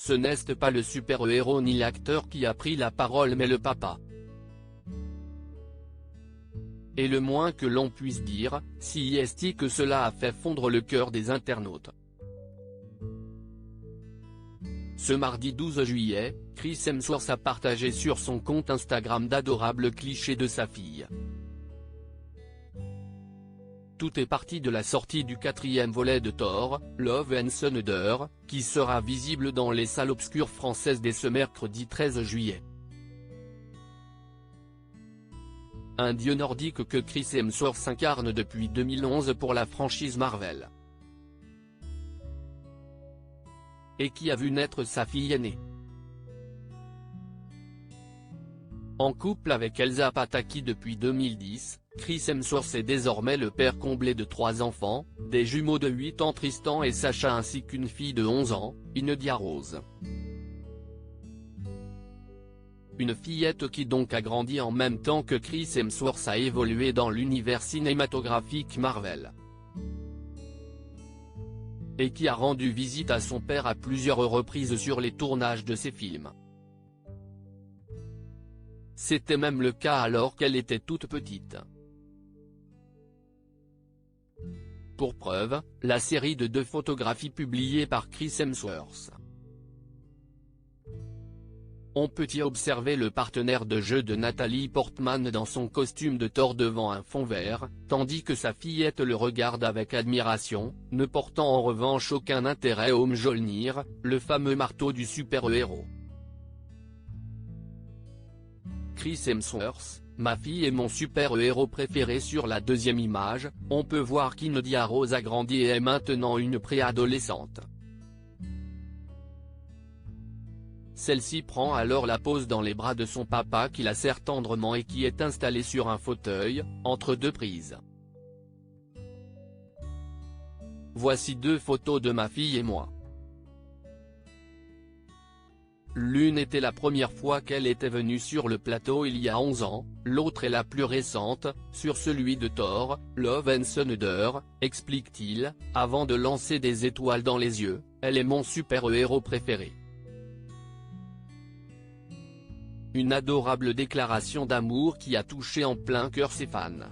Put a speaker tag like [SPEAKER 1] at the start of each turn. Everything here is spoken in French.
[SPEAKER 1] Ce n'est pas le super-héros ni l'acteur qui a pris la parole mais le papa. Et le moins que l'on puisse dire, si est que cela a fait fondre le cœur des internautes. Ce mardi 12 juillet, Chris Hemsworth a partagé sur son compte Instagram d'adorables clichés de sa fille. Tout est parti de la sortie du 4e volet de Thor, Love and Thunder, qui sera visible dans les salles obscures françaises dès ce mercredi 13 juillet. Un dieu nordique que Chris Hemsworth incarne depuis 2011 pour la franchise Marvel. Et qui a vu naître sa fille aînée. En couple avec Elsa Pataky depuis 2010, Chris Hemsworth est désormais le père comblé de 3 enfants, des jumeaux de 8 ans Tristan et Sacha ainsi qu'une fille de 11 ans, Inedia Rose. Une fillette qui donc a grandi en même temps que Chris Hemsworth a évolué dans l'univers cinématographique Marvel. Et qui a rendu visite à son père à plusieurs reprises sur les tournages de ses films. C'était même le cas alors qu'elle était toute petite. Pour preuve, la série de 2 photographies publiées par Chris Hemsworth. On peut y observer le partenaire de jeu de Nathalie Portman dans son costume de Thor devant un fond vert, tandis que sa fillette le regarde avec admiration, ne portant en revanche aucun intérêt au Mjolnir, le fameux marteau du super-héros. Chris Hemsworth, ma fille est mon super-héros préféré. Sur la 2e image, on peut voir qu'Inedia Rose a grandi et est maintenant une préadolescente. Celle-ci prend alors la pose dans les bras de son papa qui la serre tendrement et qui est installé sur un fauteuil, entre 2 prises. Voici 2 photos de ma fille et moi. L'une était la première fois qu'elle était venue sur le plateau il y a 11 ans, l'autre est la plus récente, sur celui de Thor, Love and Thunder, explique-t-il, avant de lancer des étoiles dans les yeux, elle est mon super-héros préféré. Une adorable déclaration d'amour qui a touché en plein cœur ses fans.